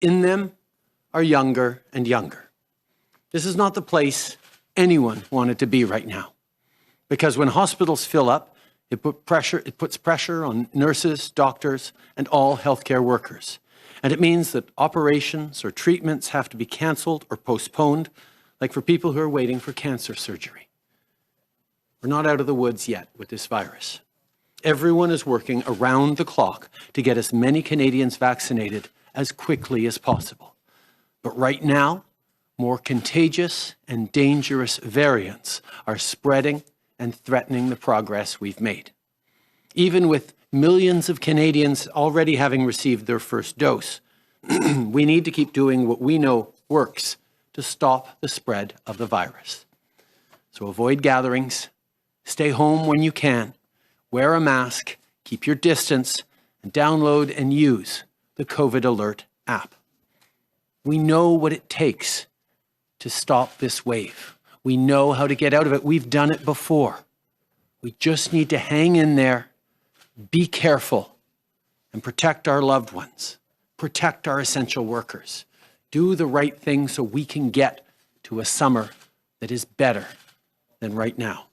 in them are younger and younger. This is not the place anyone wanted to be right now, because when hospitals fill up, it puts pressure on nurses, doctors, and all healthcare workers. And it means that operations or treatments have to be cancelled or postponed, like for people who are waiting for cancer surgery. We're not out of the woods yet with this virus. Everyone is working around the clock to get as many Canadians vaccinated as quickly as possible. But right now, more contagious and dangerous variants are spreading and threatening the progress we've made. Even with millions of Canadians already having received their first dose, we need to keep doing what we know works to stop the spread of the virus. So avoid gatherings, stay home when you can, wear a mask, keep your distance, and download and use the COVID Alert app. We know what it takes to stop this wave. We know how to get out of it. We've done it before. We just need to hang in there, be careful, and protect our loved ones, protect our essential workers, do the right thing so we can get to a summer that is better than right now.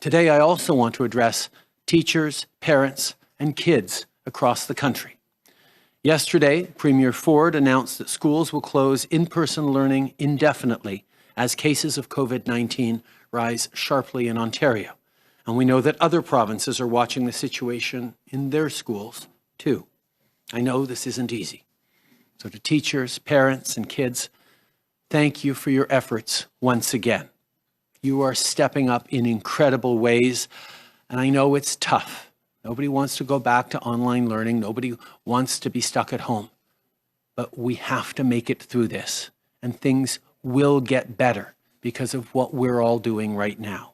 Today, I also want to address teachers, parents, and kids across the country. Yesterday, Premier Ford announced that schools will close in-person learning indefinitely as cases of COVID-19 rise sharply in Ontario. And we know that other provinces are watching the situation in their schools too. I know this isn't easy. So to teachers, parents, and kids, thank you for your efforts once again. You are stepping up in incredible ways, and I know it's tough. Nobody wants to go back to online learning. Nobody wants to be stuck at home. But we have to make it through this, and things will get better because of what we're all doing right now.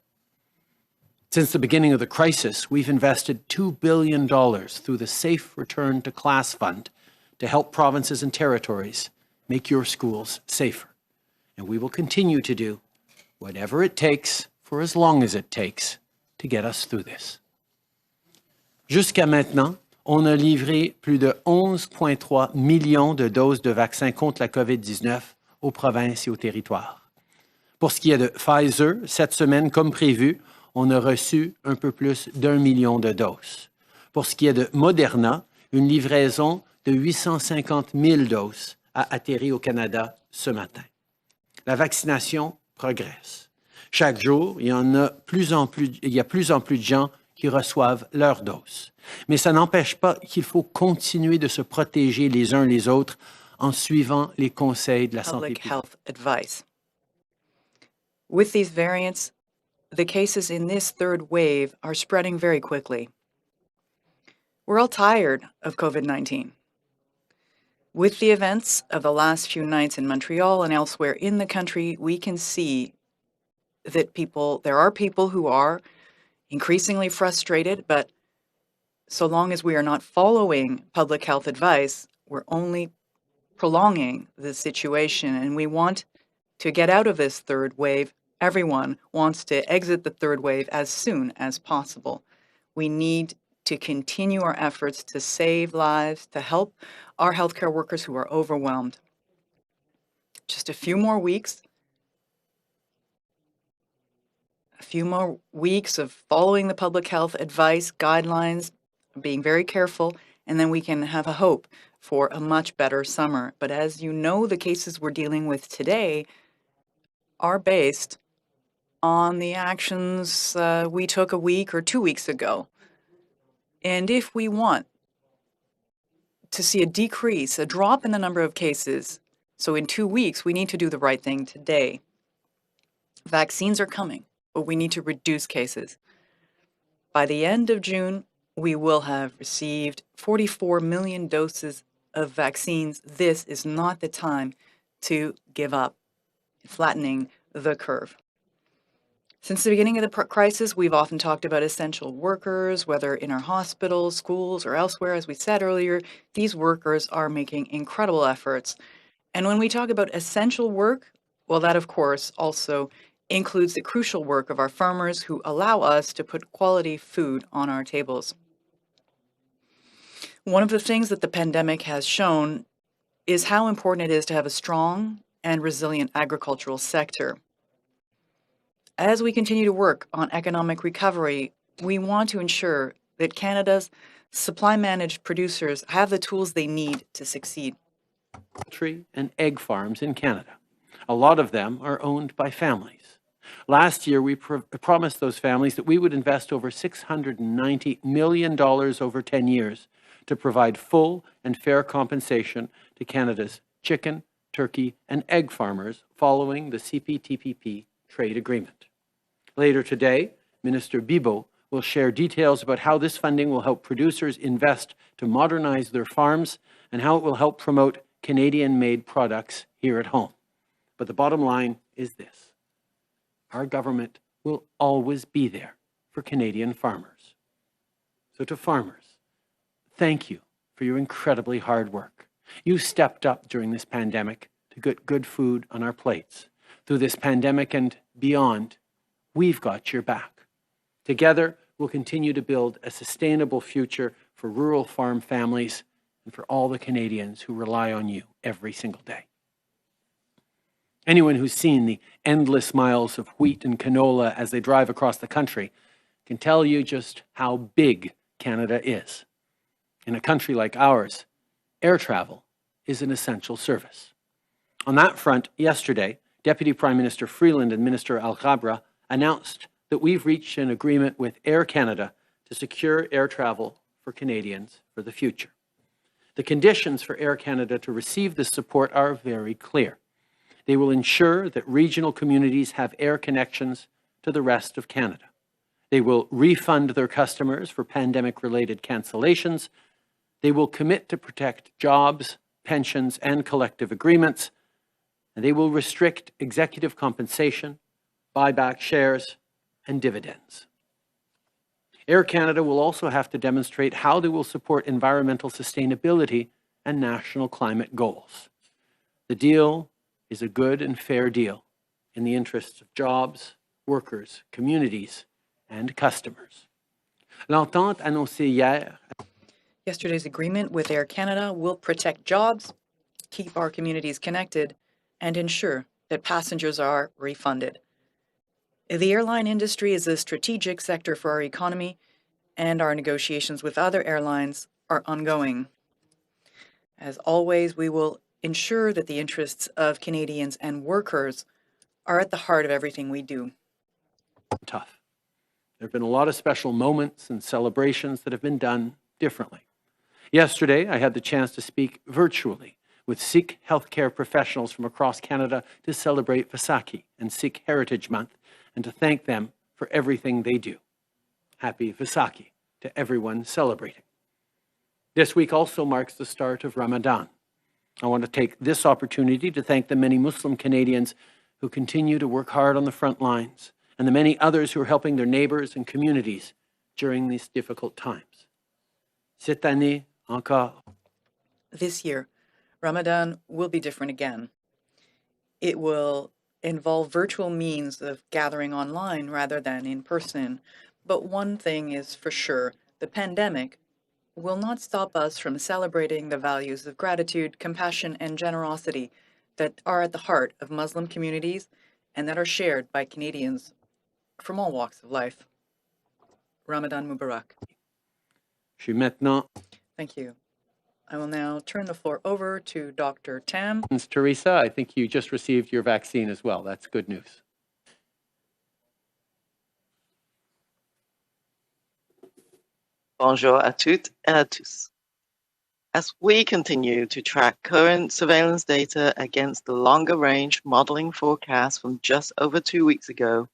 Since the beginning of the crisis, we've invested $2 billion through the Safe Return to Class Fund to help provinces and territories make your schools safer. And we will continue to do whatever it takes for as long as it takes to get us through this. Jusqu'à maintenant, on a livré plus de 11,3 millions de doses de vaccins contre la COVID-19 aux provinces et aux territoires. Pour ce qui est de Pfizer, cette semaine, comme prévu, on a reçu un peu plus d'1 million de doses. Pour ce qui est de Moderna, une livraison de 850 000 doses a atterri au Canada ce matin. La vaccination progresse. Chaque jour, il y a plus en plus de gens qui reçoivent leur dose. Mais ça n'empêche pas qu'il faut continuer de se protéger les uns les autres en suivant les conseils de la santé publique. Public health advice. With these variants, the cases in this third wave are spreading very quickly. We're all tired of COVID-19. With the events of the last few nights in Montreal and elsewhere in the country, we can see that there are people who are increasingly frustrated, but so long as we are not following public health advice, we're only prolonging the situation, and we want to get out of this third wave. Everyone wants to exit the third wave as soon as possible. We need to continue our efforts to save lives, to help our healthcare workers who are overwhelmed. Just a few more weeks of following the public health advice, guidelines, being very careful, and then we can have a hope for a much better summer. But as you know, the cases we're dealing with today are based on the actions we took a week or 2 weeks ago. And if we want to see a decrease, a drop in the number of cases, so in 2 weeks, we need to do the right thing today. Vaccines are coming, but we need to reduce cases. By the end of June, we will have received 44 million doses of vaccines. This is not the time to give up, flattening the curve. Since the beginning of the crisis, we've often talked about essential workers, whether in our hospitals, schools, or elsewhere. As we said earlier, these workers are making incredible efforts. And when we talk about essential work, well, that, of course, also includes the crucial work of our farmers who allow us to put quality food on our tables. One of the things that the pandemic has shown is how important it is to have a strong and resilient agricultural sector. As we continue to work on economic recovery, we want to ensure that Canada's supply-managed producers have the tools they need to succeed. Poultry and egg farms in Canada. A lot of them are owned by families. Last year, we promised those families that we would invest over $690 million over 10 years to provide full and fair compensation to Canada's chicken, turkey, and egg farmers following the CPTPP trade agreement. Later today, Minister Bibeau will share details about how this funding will help producers invest to modernize their farms and how it will help promote Canadian-made products here at home. But the bottom line is this: our government will always be there for Canadian farmers. So to farmers, thank you for your incredibly hard work. You stepped up during this pandemic to get good food on our plates. Through this pandemic and beyond, we've got your back. Together, we'll continue to build a sustainable future for rural farm families and for all the Canadians who rely on you every single day. Anyone who's seen the endless miles of wheat and canola as they drive across the country can tell you just how big Canada is. In a country like ours, air travel is an essential service. On that front, yesterday, Deputy Prime Minister Freeland and Minister Alghabra announced that we've reached an agreement with Air Canada to secure air travel for Canadians for the future. The conditions for Air Canada to receive this support are very clear. They will ensure that regional communities have air connections to the rest of Canada. They will refund their customers for pandemic-related cancellations. They will commit to protect jobs, pensions, and collective agreements. And they will restrict executive compensation, buy back shares, and dividends. Air Canada will also have to demonstrate how they will support environmental sustainability and national climate goals. The deal is a good and fair deal in the interests of jobs, workers, communities, and customers. L'entente annoncée hier. Yesterday's agreement with Air Canada will protect jobs, keep our communities connected, and ensure that passengers are refunded. The airline industry is a strategic sector for our economy, and our negotiations with other airlines are ongoing. As always, we will ensure that the interests of Canadians and workers are at the heart of everything we do. Tough. There have been a lot of special moments and celebrations that have been done differently. Yesterday, I had the chance to speak virtually with Sikh healthcare professionals from across Canada to celebrate Vaisakhi and Sikh Heritage Month and to thank them for everything they do. Happy Vaisakhi to everyone celebrating. This week also marks the start of Ramadan. I want to take this opportunity to thank the many Muslim Canadians who continue to work hard on the front lines and the many others who are helping their neighbors and communities during these difficult times. Cette année encore. This year, Ramadan will be different again. It will involve virtual means of gathering online rather than in person. But one thing is for sure, the pandemic will not stop us from celebrating the values of gratitude, compassion, and generosity that are at the heart of Muslim communities and that are shared by Canadians from all walks of life. Ramadan Mubarak. Thank you. I will now turn the floor over to Dr. Tam. Teresa, I think you just received your vaccine as well. That's good news. Bonjour à toutes et à tous. As we continue to track current surveillance data against the longer-range modeling forecast from just over 2 weeks ago,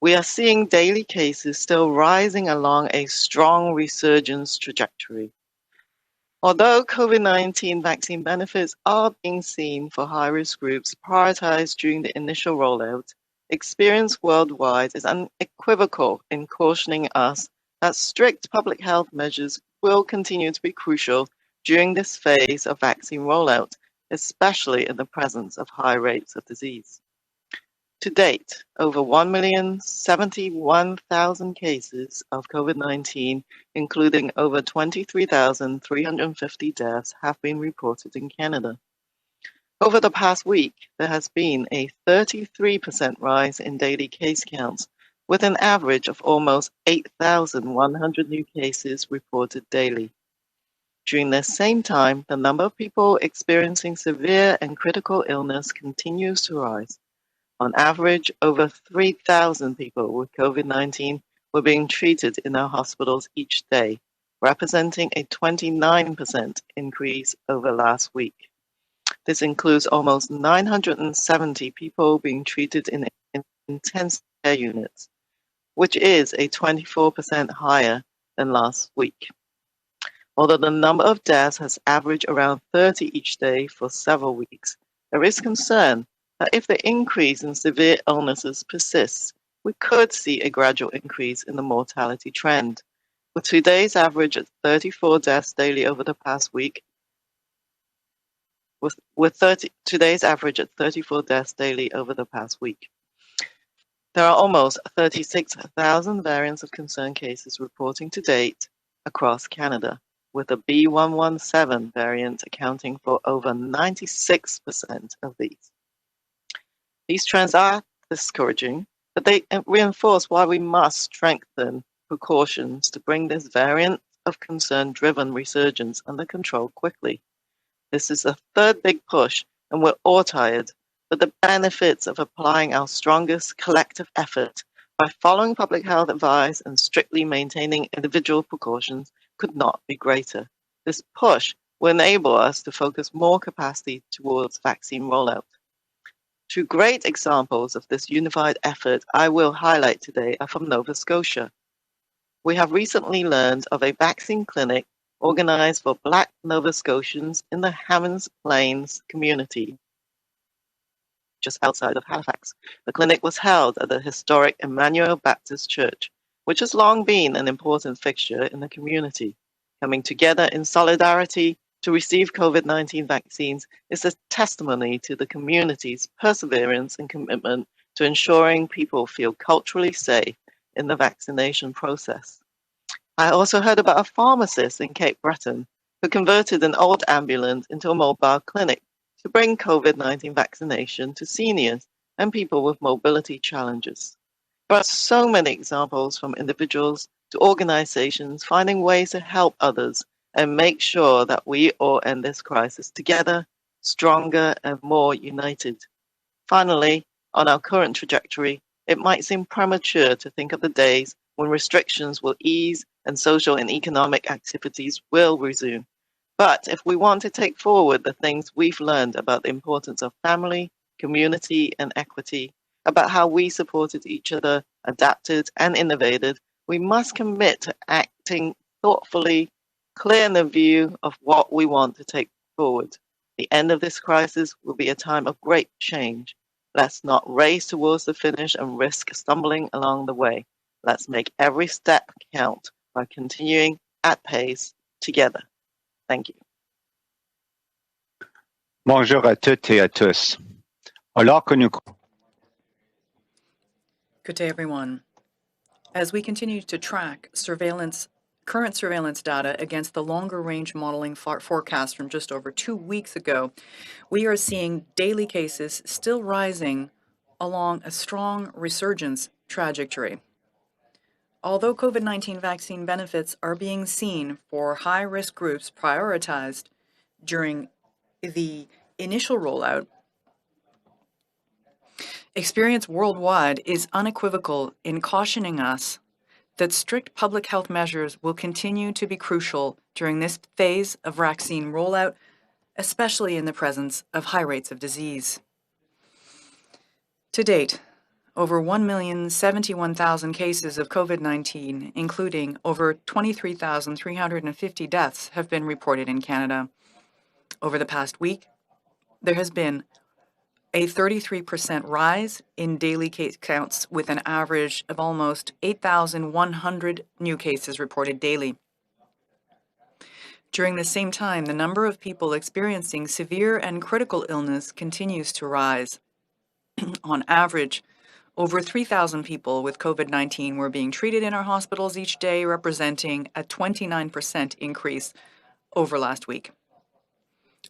we are seeing daily cases still rising along a strong resurgence trajectory. Although COVID-19 vaccine benefits are being seen for high-risk groups prioritized during the initial rollout, experience worldwide is unequivocal in cautioning us that strict public health measures will continue to be crucial during this phase of vaccine rollout, especially in the presence of high rates of disease. To date, over 1,071,000 cases of COVID-19, including over 23,350 deaths, have been reported in Canada. Over the past week, there has been a 33% rise in daily case counts, with an average of almost 8,100 new cases reported daily. During the same time, the number of people experiencing severe and critical illness continues to rise. On average, over 3,000 people with COVID-19 were being treated in our hospitals each day, representing a 29% increase over last week. This includes almost 970 people being treated in intensive care units, which is a 24% higher than last week. Although the number of deaths has averaged around 30 each day for several weeks, there is concern that if the increase in severe illnesses persists, we could see a gradual increase in the mortality trend. With today's average at 34 deaths daily over the past week, today's average at 34 deaths daily over the past week. There are almost 36,000 variants of concern cases reporting to date across Canada, with the B117 variant accounting for over 96% of these. These trends are discouraging, but they reinforce why we must strengthen precautions to bring this variant of concern-driven resurgence under control quickly. This is the third big push, and we're all tired, but the benefits of applying our strongest collective effort by following public health advice and strictly maintaining individual precautions could not be greater. This push will enable us to focus more capacity towards vaccine rollout. Two great examples of this unified effort I will highlight today are from Nova Scotia. We have recently learned of a vaccine clinic organized for Black Nova Scotians in the Hammonds Plains community, just outside of Halifax. The clinic was held at the historic Emmanuel Baptist Church, which has long been an important fixture in the community. Coming together in solidarity to receive COVID-19 vaccines is a testimony to the community's perseverance and commitment to ensuring people feel culturally safe in the vaccination process. I also heard about a pharmacist in Cape Breton who converted an old ambulance into a mobile clinic to bring COVID-19 vaccination to seniors and people with mobility challenges. There are so many examples from individuals to organizations finding ways to help others and make sure that we all end this crisis together, stronger and more united. Finally, on our current trajectory, it might seem premature to think of the days when restrictions will ease and social and economic activities will resume. But if we want to take forward the things we've learned about the importance of family, community, and equity, about how we supported each other, adapted, and innovated, we must commit to acting thoughtfully, clear in the view of what we want to take forward. The end of this crisis will be a time of great change. Let's not race towards the finish and risk stumbling along the way. Let's make every step count by continuing at pace together. Thank you. Bonjour à toutes et à tous. Alors que nous... Good day, everyone. As we continue to track current surveillance data against the longer-range modeling forecast from just over 2 weeks ago, we are seeing daily cases still rising along a strong resurgence trajectory. Although COVID-19 vaccine benefits are being seen for high-risk groups prioritized during the initial rollout, experience worldwide is unequivocal in cautioning us that strict public health measures will continue to be crucial during this phase of vaccine rollout, especially in the presence of high rates of disease. To date, over 1,071,000 cases of COVID-19, including over 23,350 deaths, have been reported in Canada. Over the past week, there has been a 33% rise in daily case counts with an average of almost 8,100 new cases reported daily. During the same time, the number of people experiencing severe and critical illness continues to rise. On average, over 3,000 people with COVID-19 were being treated in our hospitals each day, representing a 29% increase over last week.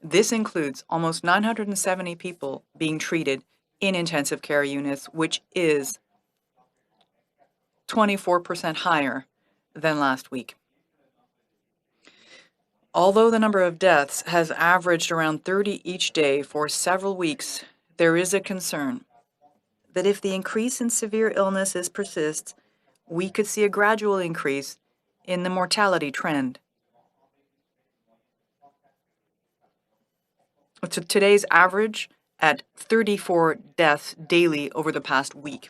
This includes almost 970 people being treated in intensive care units, which is 24% higher than last week. Although the number of deaths has averaged around 30 each day for several weeks, there is a concern that if the increase in severe illnesses persists, we could see a gradual increase in the mortality trend. To today's average at 34 deaths daily over the past week.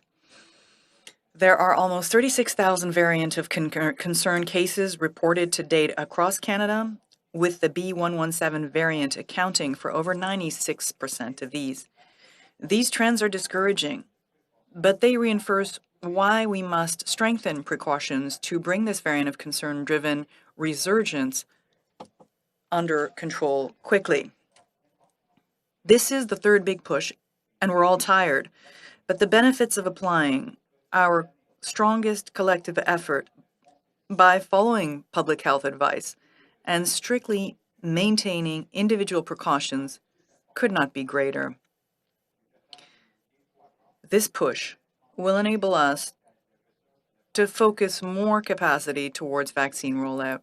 There are almost 36,000 variant of concern cases reported to date across Canada, with the B117 variant accounting for over 96% of these. These trends are discouraging, but they reinforce why we must strengthen precautions to bring this variant of concern-driven resurgence under control quickly. This is the third big push, and we're all tired, but the benefits of applying our strongest collective effort by following public health advice and strictly maintaining individual precautions could not be greater. This push will enable us to focus more capacity towards vaccine rollout.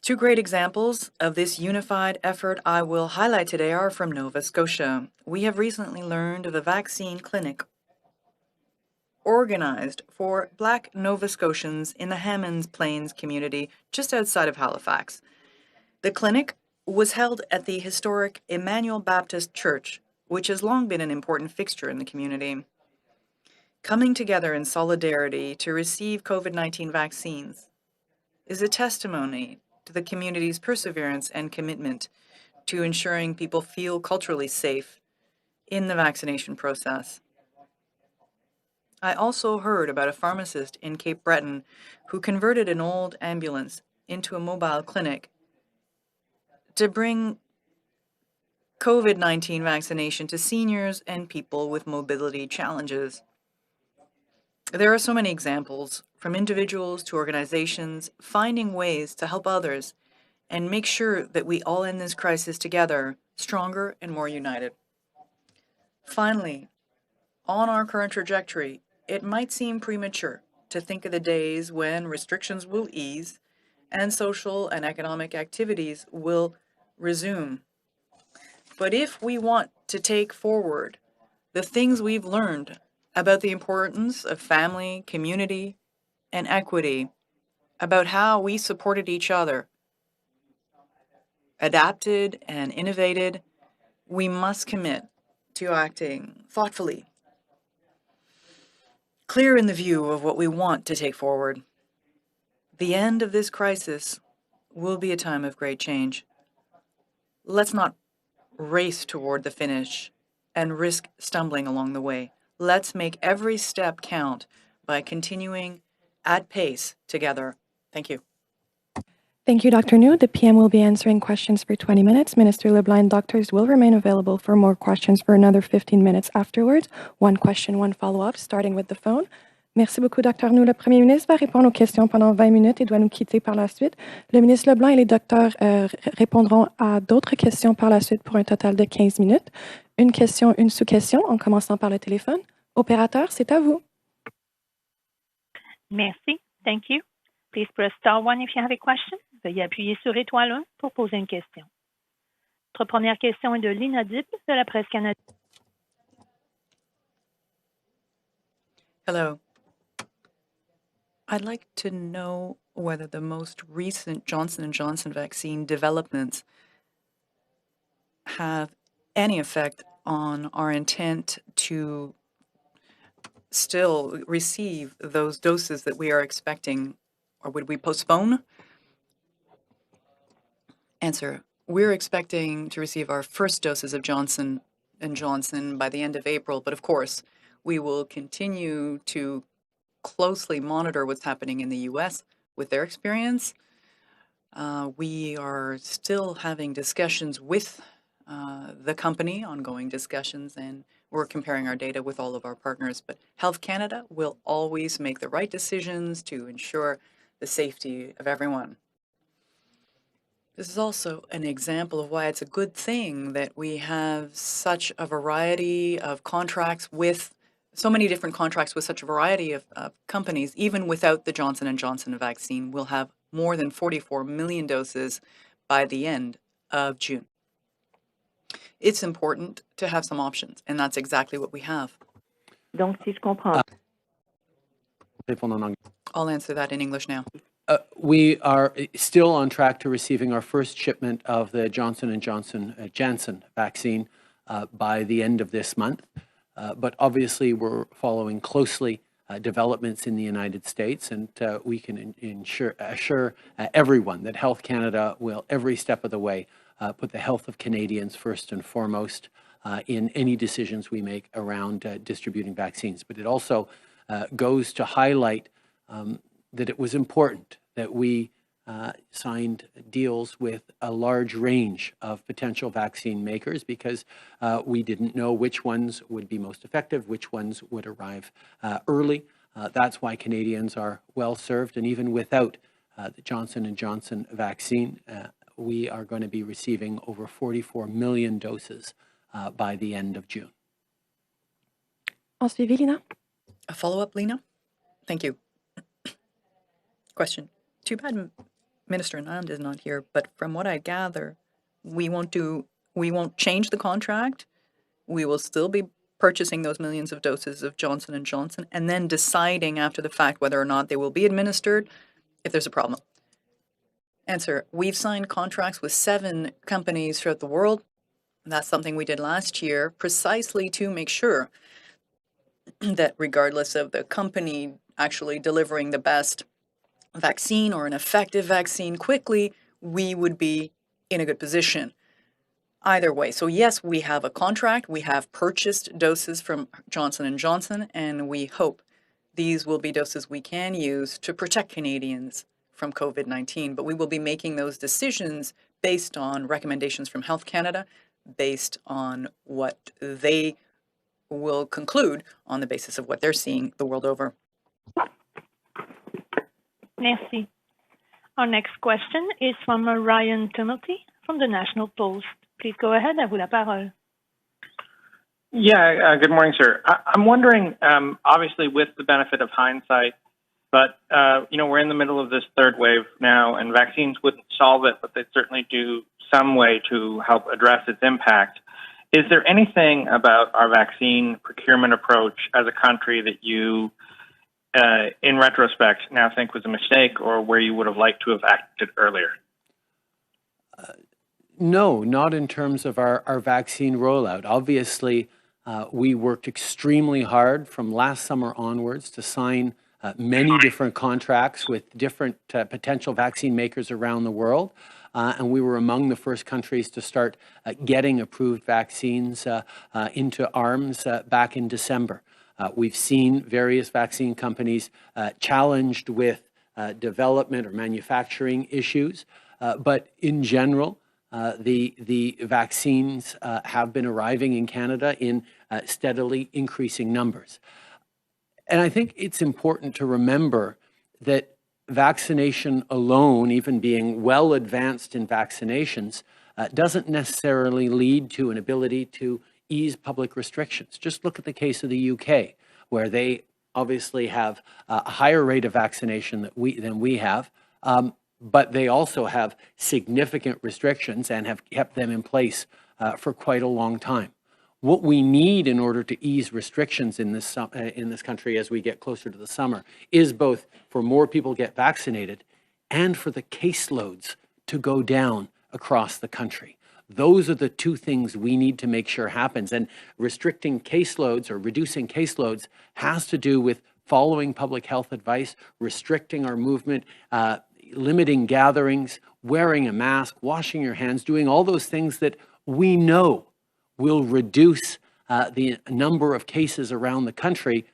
Two great examples of this unified effort I will highlight today are from Nova Scotia. We have recently learned of a vaccine clinic organized for Black Nova Scotians in the Hammonds Plains community just outside of Halifax. The clinic was held at the historic Emmanuel Baptist Church, which has long been an important fixture in the community. Coming together in solidarity to receive COVID-19 vaccines is a testimony to the community's perseverance and commitment to ensuring people feel culturally safe in the vaccination process. I also heard about a pharmacist in Cape Breton who converted an old ambulance into a mobile clinic to bring COVID-19 vaccination to seniors and people with mobility challenges. There are so many examples, from individuals to organizations, finding ways to help others and make sure that we all end this crisis together, stronger and more united. Finally, on our current trajectory, it might seem premature to think of the days when restrictions will ease and social and economic activities will resume. But if we want to take forward the things we've learned about the importance of family, community, and equity, about how we supported each other, adapted and innovated, we must commit to acting thoughtfully, clear in the view of what we want to take forward. The end of this crisis will be a time of great change. Let's not race toward the finish and risk stumbling along the way. Let's make every step count by continuing at pace together. Thank you. Thank you, Dr. New. The PM will be answering questions for 20 minutes. Minister LeBlanc and doctors will remain available for more questions for another 15 minutes afterwards. One question, one follow-up, starting with the phone. Merci beaucoup, Dr. New. Le Premier ministre va répondre aux questions pendant 20 minutes et doit nous quitter par la suite. Le ministre LeBlanc et les docteurs répondront à d'autres questions par la suite pour un total de 15 minutes. Une question, une sous-question, en commençant par le téléphone. Opérateur, c'est à vous. Merci. Thank you. Please press star 1 if you have a question. Veuillez appuyer sur étoile 1 pour poser une question. Notre première question est de l'inaudible de la presse canadienne. Hello. I'd like to know whether the most recent Johnson & Johnson vaccine developments have any effect on our intent to still receive those doses that we are expecting, or would we postpone? Answer. We're expecting to receive our first doses of Johnson & Johnson by the end of April, but of course, we will continue to closely monitor what's happening in the U.S. with their experience. We are still having discussions with the company, ongoing discussions, and we're comparing our data with all of our partners. But Health Canada will always make the right decisions to ensure the safety of everyone. This is also an example of why it's a good thing that we have such a variety of contracts with so many different contracts with such a variety of companies. Even without the Johnson & Johnson vaccine, we'll have more than 44 million doses by the end of June. It's important to have some options, and that's exactly what we have. Donc, si je comprends. I'll answer that in English now. We are still on track to receiving our first shipment of the Johnson & Johnson Janssen vaccine by the end of this month. But obviously, we're following closely developments in the United States, and we can assure everyone that Health Canada will, every step of the way, put the health of Canadians first and foremost in any decisions we make around distributing vaccines. But it also goes to highlight that it was important that we signed deals with a large range of potential vaccine makers because we didn't know which ones would be most effective, which ones would arrive early. That's why Canadians are well served, and even without the Johnson & Johnson vaccine, we are going to be receiving over 44 million doses by the end of June. En suivi, Lina. A follow-up, Lena? Thank you. Question. Too bad Minister Anand is not here, but from what I gather, we won't change the contract. We will still be purchasing those millions of doses of Johnson & Johnson and then deciding after the fact whether or not they will be administered if there's a problem. Answer. We've signed contracts with 7 companies throughout the world. That's something we did last year precisely to make sure that regardless of the company actually delivering the best vaccine or an effective vaccine quickly, we would be in a good position either way. So yes, we have a contract. We have purchased doses from Johnson & Johnson, and we hope these will be doses we can use to protect Canadians from COVID-19. But we will be making those decisions based on recommendations from Health Canada, based on what they will conclude on the basis of what they're seeing the world over. Merci. Our next question is from Ryan Tumulty from the National Post. Please go ahead. À vous la parole. Yeah, good morning, sir. I'm wondering, obviously with the benefit of hindsight, but, we're in the middle of this third wave now, and vaccines wouldn't solve it, but they certainly do some way to help address its impact. Is there anything about our vaccine procurement approach as a country that you, in retrospect, now think was a mistake, or where you would have liked to have acted earlier? No, not in terms of our vaccine rollout. Obviously, we worked extremely hard from last summer onwards to sign many different contracts with different potential vaccine makers around the world. And we were among the first countries to start getting approved vaccines into arms back in December. We've seen various vaccine companies challenged with development or manufacturing issues. But in general, the vaccines have been arriving in Canada in steadily increasing numbers. And I think it's important to remember that vaccination alone, even being well advanced in vaccinations, doesn't necessarily lead to an ability to ease public restrictions. Just look at the case of the UK, where they obviously have a higher rate of vaccination than we have, but they also have significant restrictions and have kept them in place for quite a long time. What we need in order to ease restrictions in this country as we get closer to the summer is both for more people to get vaccinated and for the caseloads to go down across the country. Those are the two things we need to make sure happens. And restricting caseloads or reducing caseloads has to do with following public health advice, restricting our movement, limiting gatherings, wearing a mask, washing your hands, doing all those things that we know will reduce the number of cases around the country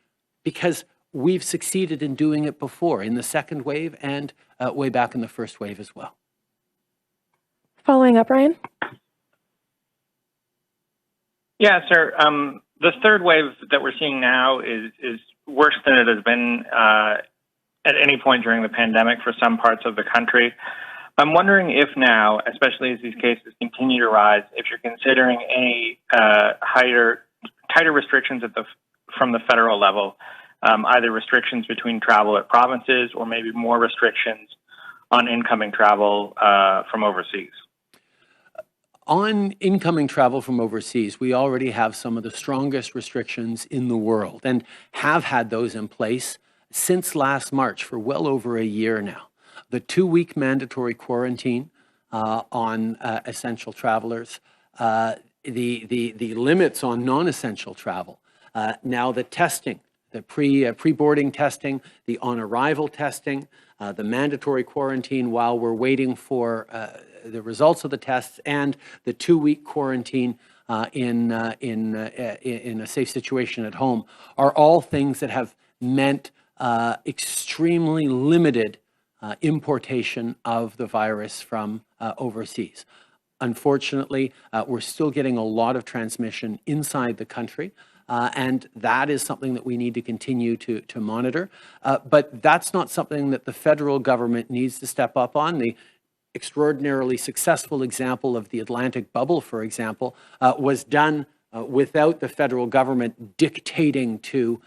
because we've succeeded in doing it before in the second wave and way back in the first wave as well. Following up, Ryan? Yeah, sir. The third wave that we're seeing now is worse than it has been at any point during the pandemic for some parts of the country. I'm wondering if now, especially as these cases continue to rise, if you're considering any tighter restrictions from the federal level, either restrictions between travel at provinces or maybe more restrictions on incoming travel from overseas. On incoming travel from overseas, we already have some of the strongest restrictions in the world and have had those in place since last March for well over a year now. The 2-week mandatory quarantine on essential travelers, the limits on non-essential travel, now the testing, the pre-boarding testing, the on-arrival testing, the mandatory quarantine while we're waiting for the results of the tests, and the 2-week quarantine in a safe situation at home are all things that have meant extremely limited importation of the virus from overseas. Unfortunately, we're still getting a lot of transmission inside the country. And that is something that we need to continue to monitor. But that's not something that the federal government needs to step up on. The extraordinarily successful example of the Atlantic bubble, for example, was done without the federal government dictating to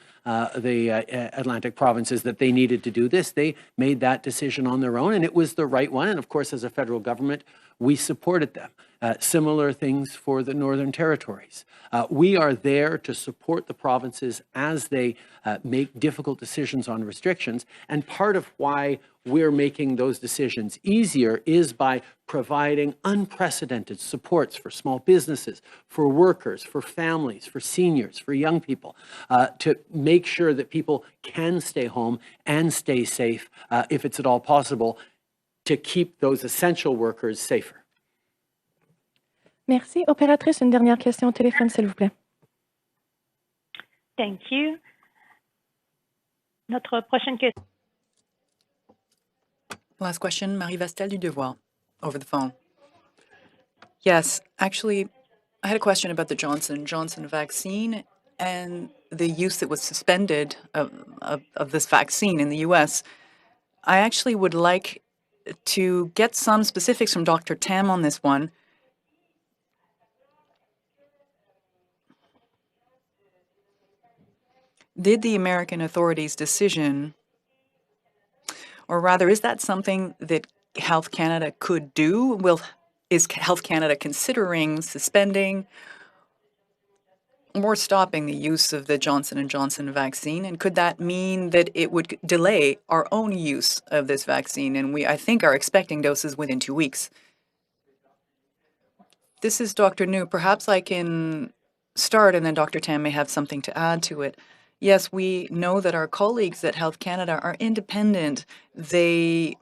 the Atlantic provinces that they needed to do this. They made that decision on their own, and it was the right one. And of course, as a federal government, we supported them. Similar things for the Northern Territories. We are there to support the provinces as they make difficult decisions on restrictions. And part of why we're making those decisions easier is by providing unprecedented supports for small businesses, for workers, for families, for seniors, for young people, to make sure that people can stay home and stay safe, if it's at all possible, to keep those essential workers safer. Merci. Opératrice, une dernière question au téléphone, s'il vous plaît. Thank you. Notre prochaine question. Last question, Marie Vestel du Devoir, over the phone. Yes, actually, I had a question about the Johnson & Johnson vaccine and the use that was suspended of this vaccine in the U.S. I actually would like to get some specifics from Dr. Tam on this one. Did the American authorities' decision, or rather, is that something that Health Canada could do? Is Health Canada considering suspending or stopping the use of the Johnson & Johnson vaccine? And could that mean that it would delay our own use of this vaccine? And I think, are expecting doses within 2 weeks. This is Dr. New. Perhaps I can start, and then Dr. Tam may have something to add to it. Yes, we know that our colleagues at Health Canada are independent. They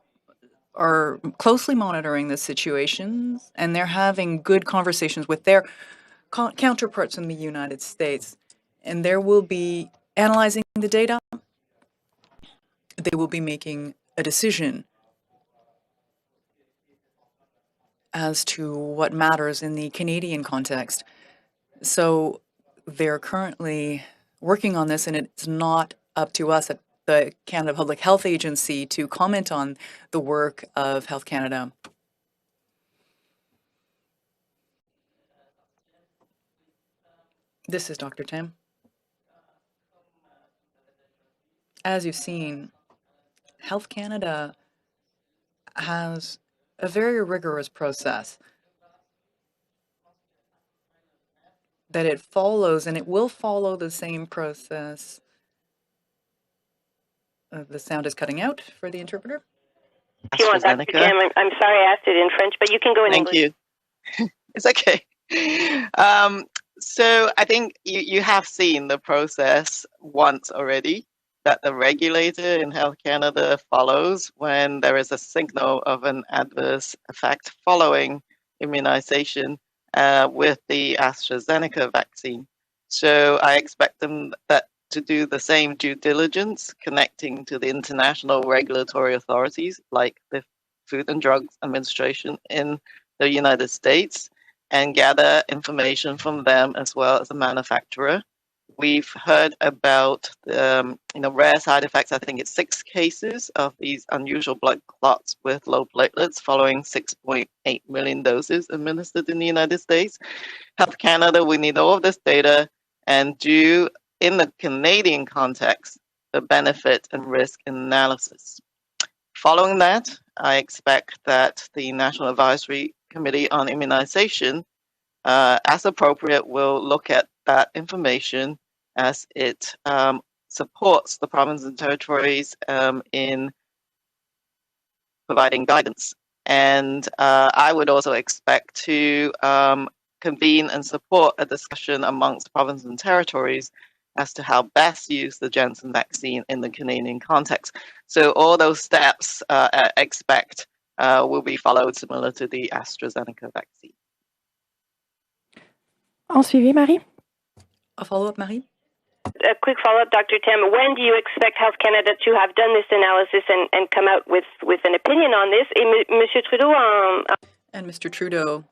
are closely monitoring the situations, and they're having good conversations with their counterparts in the United States. And they will be analyzing the data. They will be making a decision as to what matters in the Canadian context. So they're currently working on this, and it's not up to us at the Canada Public Health Agency to comment on the work of Health Canada. This is Dr. Tam. As you've seen, Health Canada has a very rigorous process that it follows, and it will follow the same process. The sound is cutting out for the interpreter. If you want, Dr. Tam, I'm sorry I asked it in French, but you can go in English. Thank you. It's okay. So I think you have seen the process once already that the regulator in Health Canada follows when there is a signal of an adverse effect following immunization with the AstraZeneca vaccine. So I expect them to do the same due diligence connecting to the international regulatory authorities like the Food and Drugs Administration in the United States and gather information from them as well as the manufacturer We've heard about rare side effects. I think it's 6 cases of these unusual blood clots with low platelets following 6.8 million doses administered in the United States. Health Canada, we need all of this data and do, in the Canadian context, the benefit and risk analysis. Following that, I expect that the National Advisory Committee on Immunization, as appropriate, will look at that information as it supports the provinces and territories in providing guidance. And I would also expect to convene and support a discussion amongst provinces and territories as to how best use the Janssen vaccine in the Canadian context. So all those steps expect will be followed similar to the AstraZeneca vaccine. En suivi, Marie? A follow-up, Marie? A quick follow-up, Dr. Tam. When do you expect Health Canada to have done this analysis and come out with an opinion on this? Et Monsieur Trudeau, And Mr. Trudeau,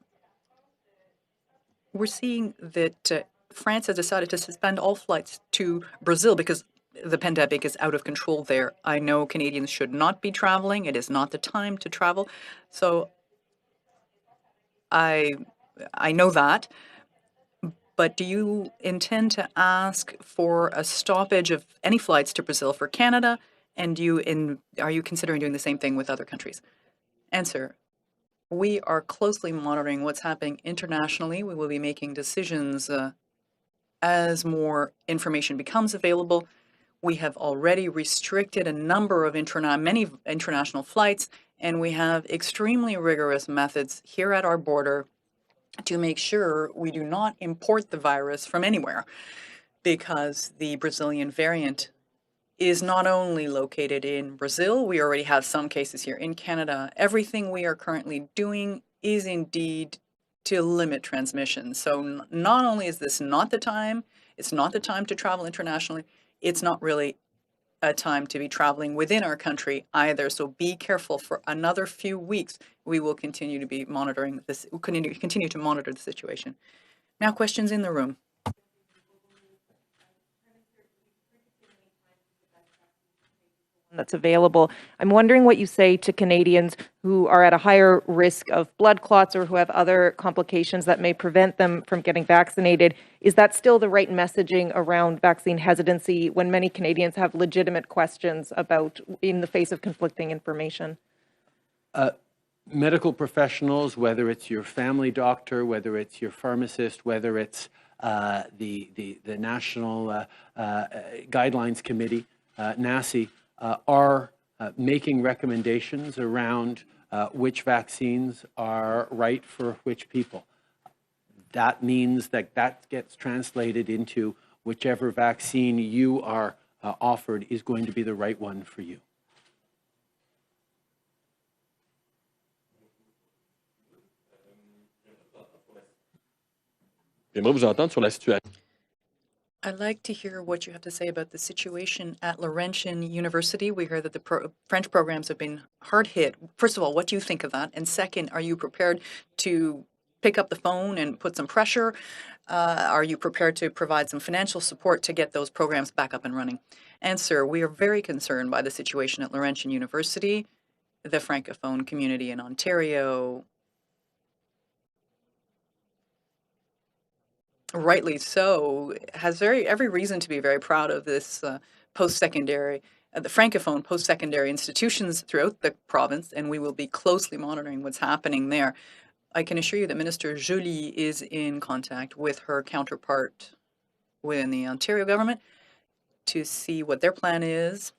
we're seeing that France has decided to suspend all flights to Brazil because the pandemic is out of control there. I know Canadians should not be traveling. It is not the time to travel. So I know that. But do you intend to ask for a stoppage of any flights to Brazil for Canada? And are you considering doing the same thing with other countries? Answer. We are closely monitoring what's happening internationally. We will be making decisions as more information becomes available. We have already restricted a number of many international flights, and we have extremely rigorous methods here at our border to make sure we do not import the virus from anywhere, because the Brazilian variant is not only located in Brazil, we already have some cases here in Canada. Everything we are currently doing is indeed to limit transmission. So not only is this not the time, it's not the time to travel internationally, it's not really a time to be traveling within our country either. So be careful. For another few weeks, we will continue to be monitoring this, continue to monitor the situation. Now, questions in the room. That's available. I'm wondering what you say to Canadians who are at a higher risk of blood clots or who have other complications that may prevent them from getting vaccinated. Is that still the right messaging around vaccine hesitancy when many Canadians have legitimate questions about in the face of conflicting information? Medical professionals, whether it's your family doctor, whether it's your pharmacist, whether it's the National Guidelines Committee, NACI, are making recommendations around which vaccines are right for which people. That means that gets translated into whichever vaccine you are offered is going to be the right one for you. J'aimerais vous entendre sur la situation. I'd like to hear what you have to say about the situation at Laurentian University. We heard that the French programs have been hard hit. First of all, what do you think of that? And second, are you prepared to pick up the phone and put some pressure? Are you prepared to provide some financial support to get those programs back up and running? Answer, we are very concerned by the situation at Laurentian University. The Francophone community in Ontario, rightly so, has every reason to be very proud of this post-secondary, the Francophone post-secondary institutions throughout the province, and we will be closely monitoring what's happening there. I can assure you that Minister Joly is in contact with her counterpart within the Ontario government to see what their plan is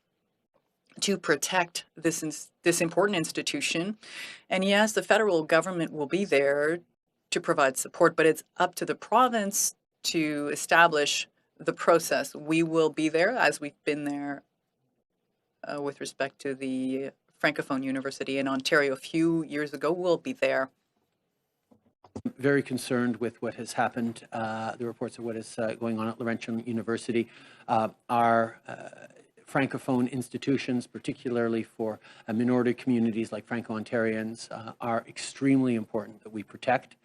to protect this important institution. And yes, the federal government will be there to provide support, but it's up to the province to establish the process. We will be there, as we've been there with respect to the Francophone University in Ontario a few years ago. We'll be there. Very concerned with what has happened, the reports of what is going on at Laurentian University. Our Francophone institutions, particularly for minority communities like Franco-Ontarians, are extremely important that we protect.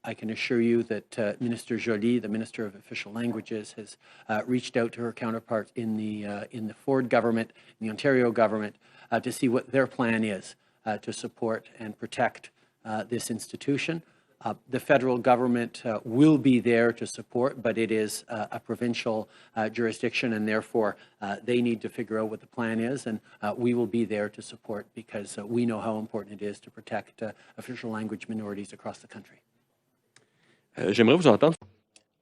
I can assure you that Minister Joly, the Minister of Official Languages, has reached out to her counterpart in the Ford government, in the Ontario government, to see what their plan is to support and protect this institution. The federal government will be there to support, but it is a provincial jurisdiction, and therefore they need to figure out what the plan is, and we will be there to support because we know how important it is to protect official language minorities across the country. J'aimerais vous entendre.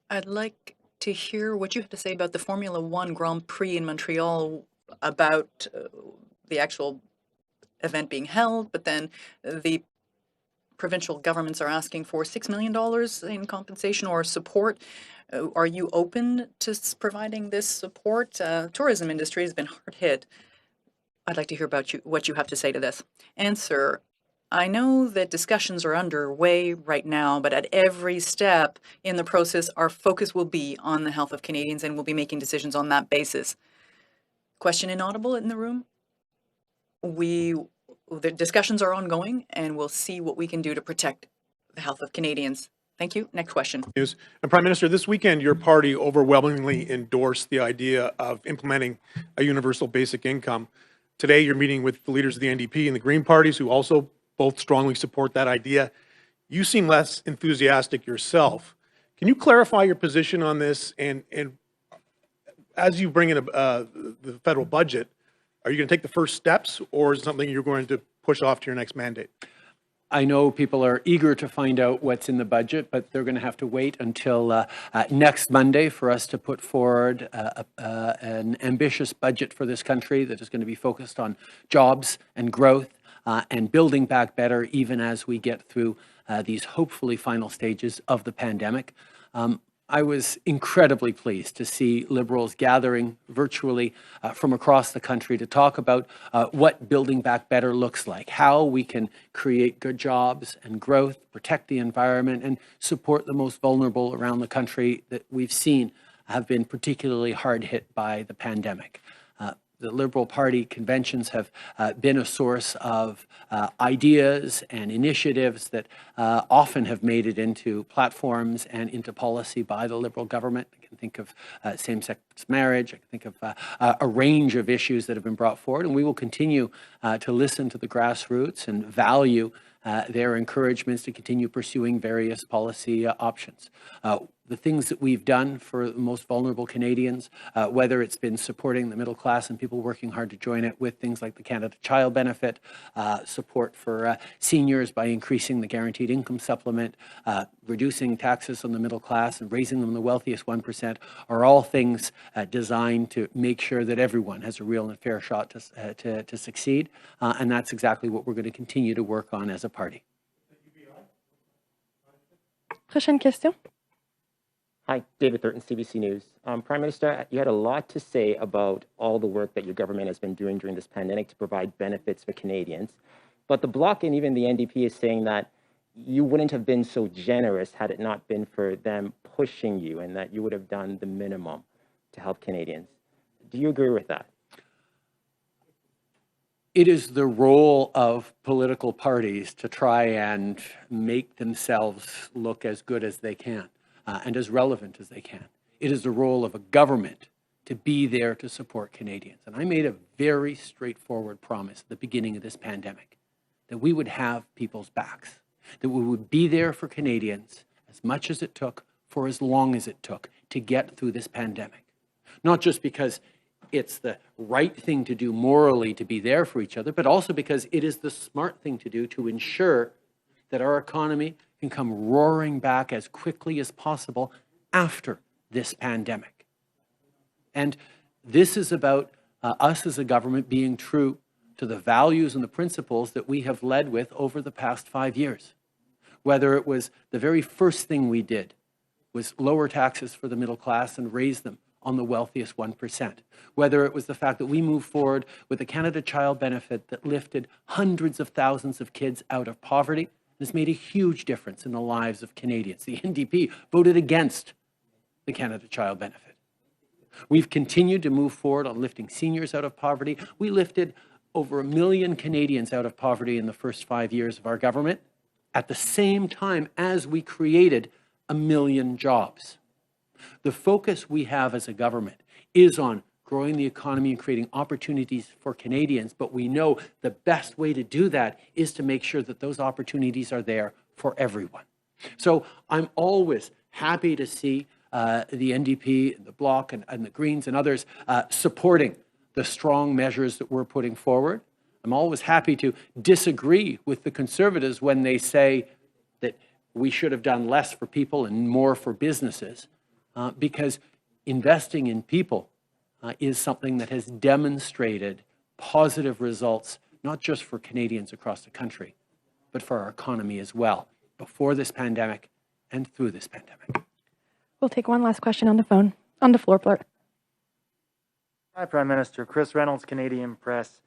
I'd like to hear what you have to say about the Formula One Grand Prix in Montreal, about the actual event being held, but then the provincial governments are asking for $6 million in compensation or support. Are you open to providing this support? Tourism industry has been hard hit. I'd like to hear about what you have to say to this. Answer. I know that discussions are underway right now, but at every step in the process, our focus will be on the health of Canadians, and we'll be making decisions on that basis. Question inaudible in the room? The discussions are ongoing, and we'll see what we can do to protect the health of Canadians. Thank you. Next question. And Prime Minister, this weekend, your party overwhelmingly endorsed the idea of implementing a universal basic income. Today, you're meeting with the leaders of the NDP and the Green parties, who also both strongly support that idea. You seem less enthusiastic yourself. Can you clarify your position on this? And as you bring in the federal budget, are you going to take the first steps, or is it something you're going to push off to your next mandate? I know people are eager to find out what's in the budget, but they're going to have to wait until next Monday for us to put forward an ambitious budget for this country that is going to be focused on jobs and growth and building back better, even as we get through these hopefully final stages of the pandemic. I was incredibly pleased to see Liberals gathering virtually from across the country to talk about what building back better looks like, how we can create good jobs and growth, protect the environment, and support the most vulnerable around the country that we've seen have been particularly hard hit by the pandemic. The Liberal Party conventions have been a source of ideas and initiatives that often have made it into platforms and into policy by the Liberal government. I can think of same-sex marriage. I can think of a range of issues that have been brought forward, and we will continue to listen to the grassroots and value their encouragements to continue pursuing various policy options. The things that we've done for the most vulnerable Canadians, whether it's been supporting the middle class and people working hard to join it with things like the Canada Child Benefit, support for seniors by increasing the guaranteed income supplement, reducing taxes on the middle class and raising them the wealthiest 1%, are all things designed to make sure that everyone has a real and fair shot to succeed. And that's exactly what we're going to continue to work on as a party. Prochaine question. Hi, David Thurton, CBC News. Prime Minister, you had a lot to say about all the work that your government has been doing during this pandemic to provide benefits for Canadians. But the Bloc and even the NDP is saying that you wouldn't have been so generous had it not been for them pushing you, and that you would have done the minimum to help Canadians. Do you agree with that? It is the role of political parties to try and make themselves look as good as they can. And as relevant as they can. It is the role of a government to be there to support Canadians. And I made a very straightforward promise at the beginning of this pandemic, that we would have people's backs, that we would be there for Canadians as much as it took, for as long as it took, to get through this pandemic. Not just because it's the right thing to do morally to be there for each other, but also because it is the smart thing to do to ensure that our economy can come roaring back as quickly as possible after this pandemic. And this is about us as a government being true to the values and the principles that we have led with over the past 5 years. Whether it was the very first thing we did was lower taxes for the middle class and raise them on the wealthiest 1%. Whether it was the fact that we moved forward with the Canada Child Benefit that lifted hundreds of thousands of kids out of poverty, has made a huge difference in the lives of Canadians. The NDP voted against the Canada Child Benefit. We've continued to move forward on lifting seniors out of poverty. We lifted over 1 million Canadians out of poverty in the first 5 years of our government at the same time as we created 1 million jobs. The focus we have as a government is on growing the economy and creating opportunities for Canadians, but we know the best way to do that is to make sure that those opportunities are there for everyone. So I'm always happy to see the NDP, the Bloc, and the Greens and others supporting the strong measures that we're putting forward. I'm always happy to disagree with the Conservatives when they say that we should have done less for people and more for businesses, because investing in people is something that has demonstrated positive results, not just for Canadians across the country, but for our economy as well, before this pandemic and through this pandemic. We'll take one last question on the phone. On the floor, please. Hi, Prime Minister. Chris Reynolds, Canadian Press.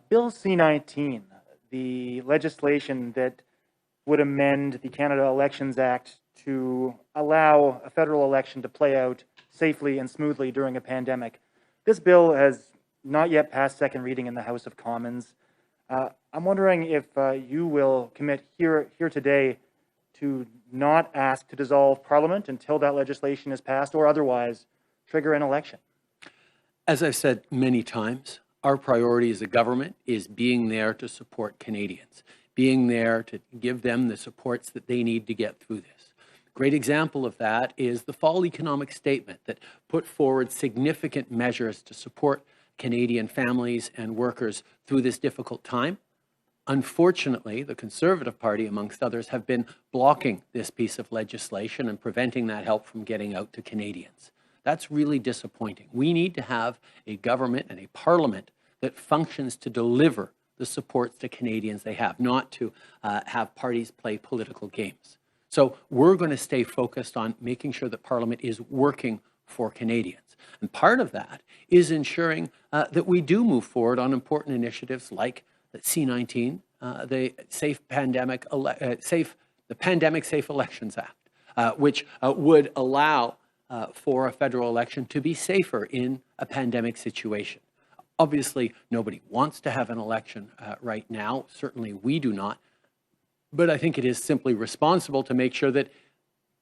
Bill C-19, the legislation that would amend the Canada Elections Act to allow a federal election to play out safely and smoothly during a pandemic. This bill has not yet passed second reading in the House of Commons. I'm wondering if you will commit here today to not ask to dissolve Parliament until that legislation is passed, or otherwise trigger an election. As I've said many times, our priority as a government is being there to support Canadians, being there to give them the supports that they need to get through this. Great example of that is the Fall Economic Statement that put forward significant measures to support Canadian families and workers through this difficult time. Unfortunately, the Conservative Party, amongst others, have been blocking this piece of legislation and preventing that help from getting out to Canadians. That's really disappointing. We need to have a government and a parliament that functions to deliver the supports to Canadians they have, not to have parties play political games. So we're going to stay focused on making sure that Parliament is working for Canadians. And part of that is ensuring that we do move forward on important initiatives like the C-19, the Pandemic Safe Elections Act, which would allow for a federal election to be safer in a pandemic situation. Obviously, nobody wants to have an election right now. Certainly we do not. But I think it is simply responsible to make sure that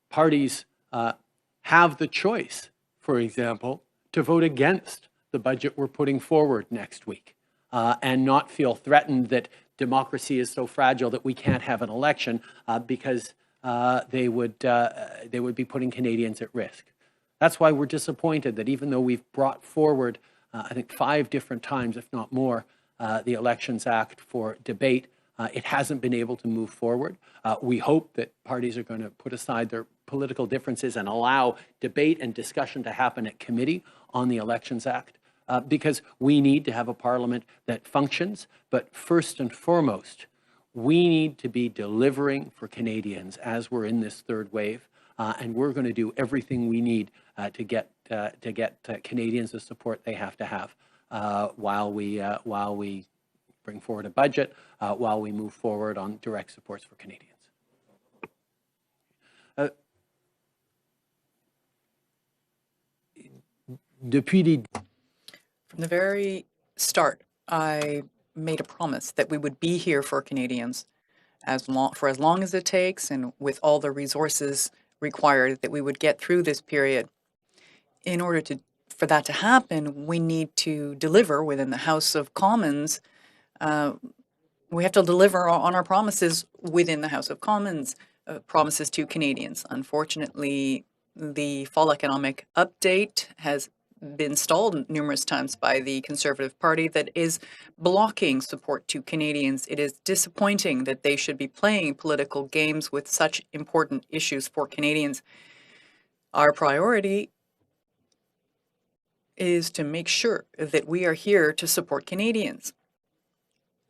parties have the choice, for example, to vote against the budget we're putting forward next week and not feel threatened that democracy is so fragile that we can't have an election because they would be putting Canadians at risk. That's why we're disappointed that even though we've brought forward, I think 5 different times, if not more, the Elections Act for debate, it hasn't been able to move forward. We hope that parties are going to put aside their political differences and allow debate and discussion to happen at committee on the Elections Act, because we need to have a parliament that functions. But first and foremost, we need to be delivering for Canadians as we're in this third wave. And we're going to do everything we need to get Canadians the support they have to have while we bring forward a budget, while we move forward on direct supports for Canadians. From the very start, I made a promise that we would be here for Canadians for as long as it takes and with all the resources required, that we would get through this period. In order for that to happen, we need to deliver within the House of Commons. We have to deliver on our promises within the House of Commons, promises to Canadians. Unfortunately, the Fall Economic Update has been stalled numerous times by the Conservative Party that is blocking support to Canadians. It is disappointing that they should be playing political games with such important issues for Canadians. Our priority is to make sure that we are here to support Canadians.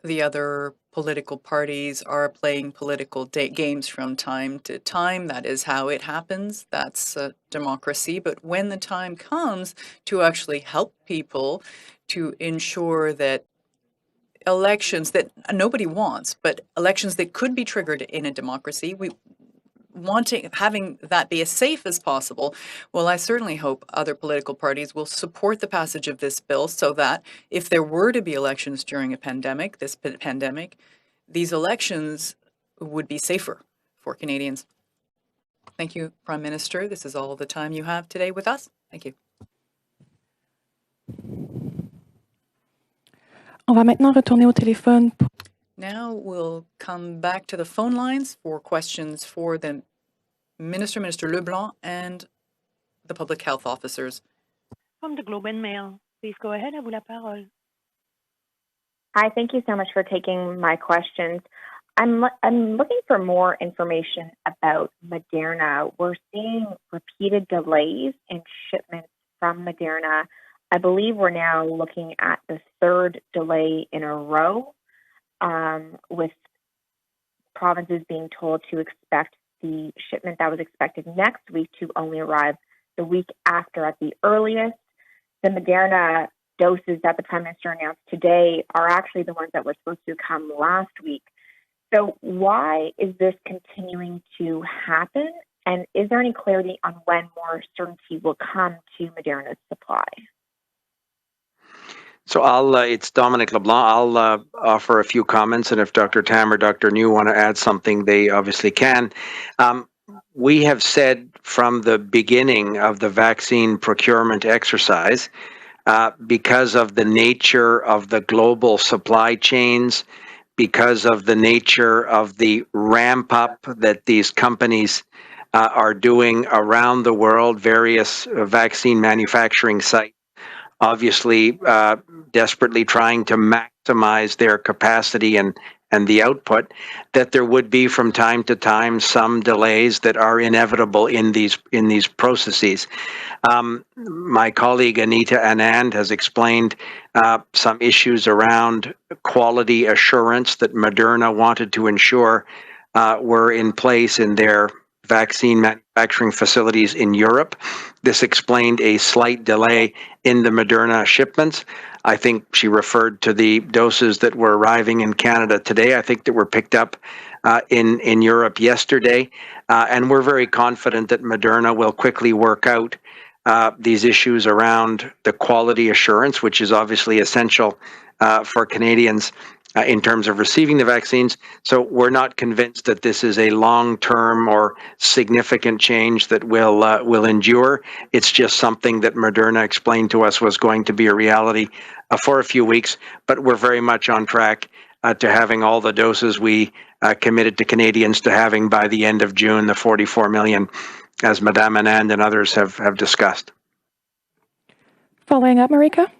The other political parties are playing political games from time to time. That is how it happens. That's democracy. But when the time comes to actually help people to ensure that elections that nobody wants, but elections that could be triggered in a democracy, having that be as safe as possible, well, I certainly hope other political parties will support the passage of this bill so that if there were to be elections during this pandemic, these elections would be safer for Canadians. Thank you, Prime Minister. This is all the time you have today with us. Thank you. On va maintenant retourner au téléphone. Now we'll come back to the phone lines for questions for the Minister, Minister Leblanc, and the public health officers. From the Globe and Mail, please go ahead. À vous la parole. Hi, thank you so much for taking my questions. I'm looking for more information about Moderna. We're seeing repeated delays in shipments from Moderna. I believe we're now looking at the third delay in a row, with provinces being told to expect the shipment that was expected next week to only arrive the week after at the earliest. The Moderna doses that the Prime Minister announced today are actually the ones that were supposed to come last week. So why is this continuing to happen? And is there any clarity on when more certainty will come to Moderna's supply? So it's Dominic LeBlanc. I'll offer a few comments, and if Dr. Tam or Dr. New want to add something, they obviously can. We have said from the beginning of the vaccine procurement exercise, because of the nature of the global supply chains, because of the nature of the ramp up that these companies are doing around the world, various vaccine manufacturing sites, obviously desperately trying to maximize their capacity and the output, that there would be from time to time some delays that are inevitable in these processes. My colleague Anita Anand has explained some issues around quality assurance that Moderna wanted to ensure were in place in their vaccine manufacturing facilities in Europe. This explained a slight delay in the Moderna shipments. I think she referred to the doses that were arriving in Canada today. I think that were picked up in Europe yesterday. And we're very confident that Moderna will quickly work out these issues around the quality assurance, which is obviously essential for Canadians in terms of receiving the vaccines. So we're not convinced that this is a long-term or significant change that will endure. It's just something that Moderna explained to us was going to be a reality for a few weeks, but we're very much on track to having all the doses we committed to Canadians to having by the end of June, the 44 million, as Madame Anand and others have discussed. Following up, Marika?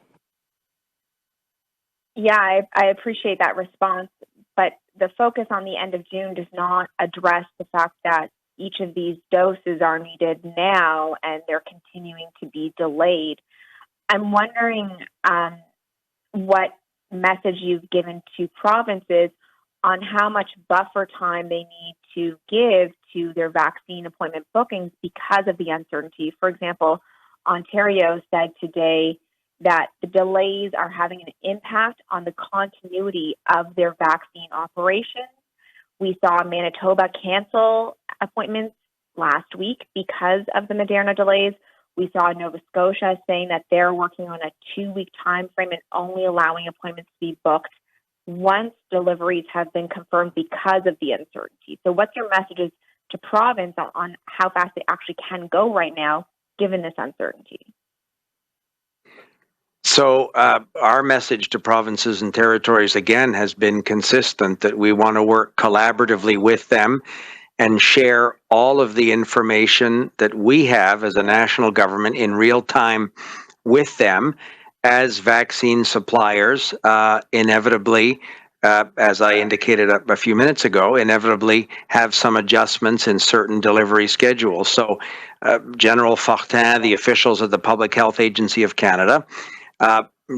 Yeah, I appreciate that response, but the focus on the end of June does not address the fact that each of these doses are needed now and they're continuing to be delayed. I'm wondering what message you've given to provinces on how much buffer time they need to give to their vaccine appointment bookings because of the uncertainty. For example, Ontario said today that the delays are having an impact on the continuity of their vaccine operations. We saw Manitoba cancel appointments last week because of the Moderna delays. We saw Nova Scotia saying that they're working on a 2-week time frame and only allowing appointments to be booked once deliveries have been confirmed because of the uncertainty. So what's your messages to province on how fast they actually can go right now, given this uncertainty? So our message to provinces and territories, again, has been consistent that we want to work collaboratively with them and share all of the information that we have as a national government in real time with them as vaccine suppliers, inevitably, as I indicated a few minutes ago, inevitably have some adjustments in certain delivery schedules. So General Fortin, the officials of the Public Health Agency of Canada,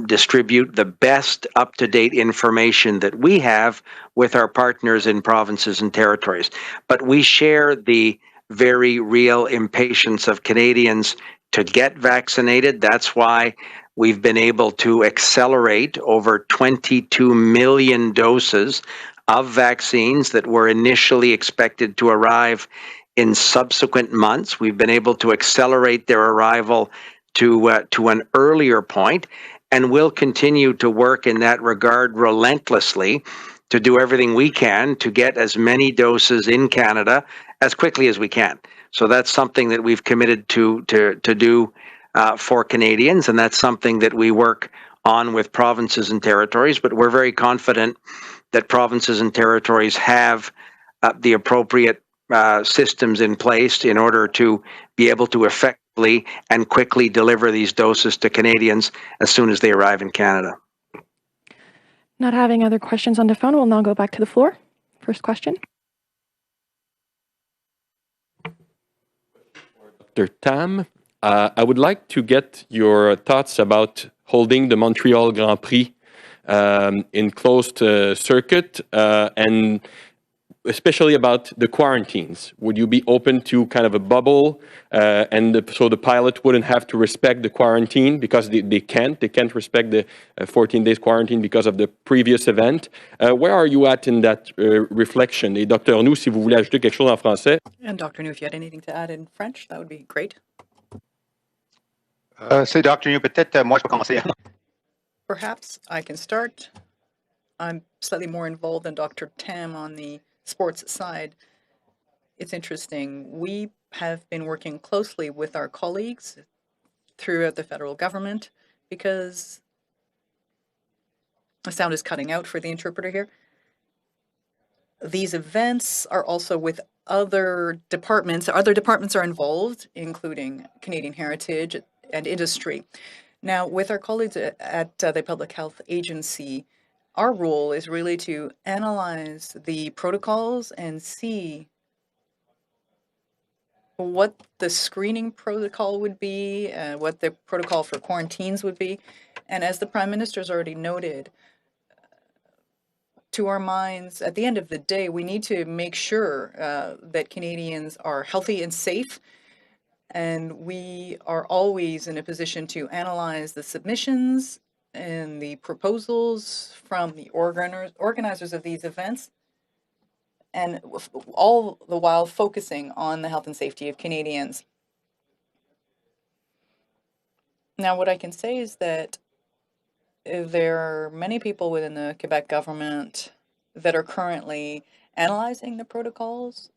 distribute the best up-to-date information that we have with our partners in provinces and territories. But we share the very real impatience of Canadians to get vaccinated. That's why we've been able to accelerate over 22 million doses of vaccines that were initially expected to arrive in subsequent months. We've been able to accelerate their arrival to an earlier point, and we'll continue to work in that regard relentlessly to do everything we can to get as many doses in Canada as quickly as we can. So that's something that we've committed to do for Canadians, and that's something that we work on with provinces and territories. But we're very confident that provinces and territories have the appropriate systems in place in order to be able to effectively and quickly deliver these doses to Canadians as soon as they arrive in Canada. Not having other questions on the phone, we'll now go back to the floor. First question. Dr. Tam, I would like to get your thoughts about holding the Montreal Grand Prix in closed circuit and especially about the quarantines. Would you be open to kind of a bubble so the pilot wouldn't have to respect the quarantine because they can't respect the 14 days quarantine because of the previous event? Where are you at in that reflection? Et Dr. Nou, si vous voulez ajouter quelque chose en français. And Dr. New, if you had anything to add in French, that would be great. C'est Dr. New, peut-être moi je peux commencer. Perhaps I can start. I'm slightly more involved than Dr. Tam on the sports side. It's interesting. We have been working closely with our colleagues throughout the federal government because the sound is cutting out for the interpreter here. These events are also with other departments. Other departments are involved, including Canadian Heritage and Industry. Now, with our colleagues at the Public Health Agency, our role is really to analyze the protocols and see what the screening protocol would be, what the protocol for quarantines would be. And as the Prime Minister's already noted, to our minds, at the end of the day, we need to make sure that Canadians are healthy and safe. And we are always in a position to analyze the submissions and the proposals from the organizers of these events, and all the while focusing on the health and safety of Canadians. Now, what I can say is that there are many people within the Quebec government that are currently analyzing the protocols,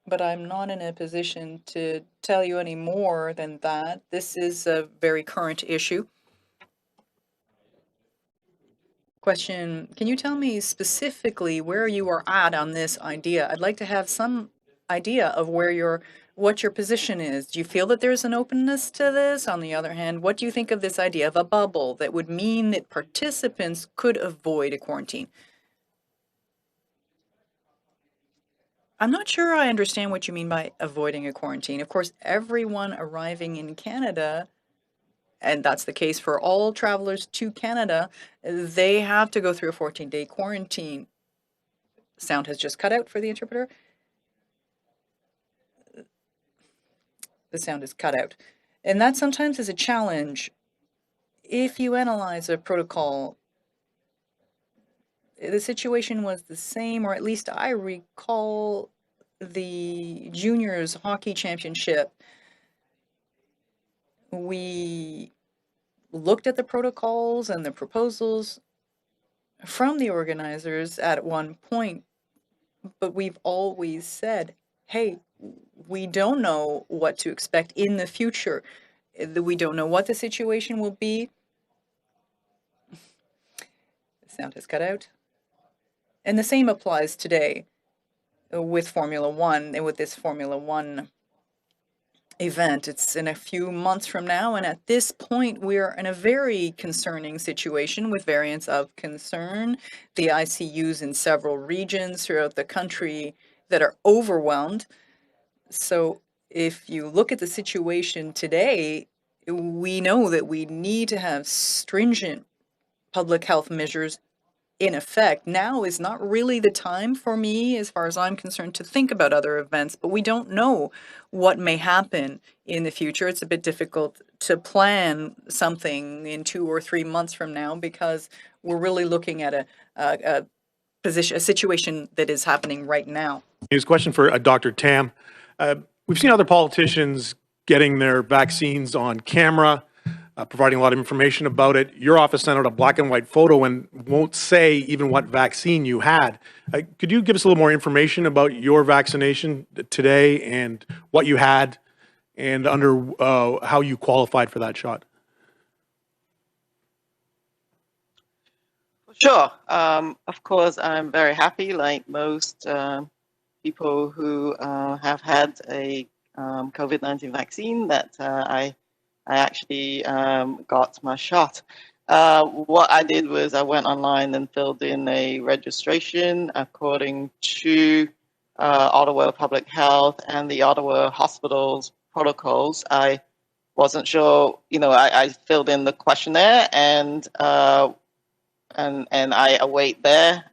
but I'm not in a position to tell you any more than that. This is a very current issue. Question, can you tell me specifically where you are at on this idea? I'd like to have some idea of what your position is. Do you feel that there's an openness to this? On the other hand, what do you think of this idea of a bubble that would mean that participants could avoid a quarantine? I'm not sure I understand what you mean by avoiding a quarantine. Of course, everyone arriving in Canada, and that's the case for all travelers to Canada, they have to go through a 14-day quarantine. Sound has just cut out for the interpreter. The sound is cut out. And that sometimes is a challenge. If you analyze a protocol, the situation was the same, or at least I recall the juniors hockey championship. We looked at the protocols and the proposals from the organizers at one point, but we've always said, hey, we don't know what to expect in the future. We don't know what the situation will be. The sound has cut out. And the same applies today with Formula One and with this Formula One event. It's in a few months from now, and at this point we're in a very concerning situation with variants of concern. The ICUs in several regions throughout the country that are overwhelmed. So if you look at the situation today, we know that we need to have stringent public health measures in effect. Now is not really the time for me, as far as I'm concerned, to think about other events, but we don't know what may happen in the future. It's a bit difficult to plan something in 2 or 3 months from now because we're really looking at a situation that is happening right now. Here's a question for Dr. Tam. We've seen other politicians getting their vaccines on camera. providing a lot of information about it. Your office sent out a black and white photo and won't say even what vaccine you had. Could you give us a little more information about your vaccination today and what you had and under how you qualified for that shot? Sure. Of course, I'm very happy, like most people who have had a COVID-19 vaccine, that I actually got my shot. What I did was I went online and filled in a registration according to Ottawa Public Health and the Ottawa Hospitals protocols. I wasn't sure, I filled in the questionnaire and I await their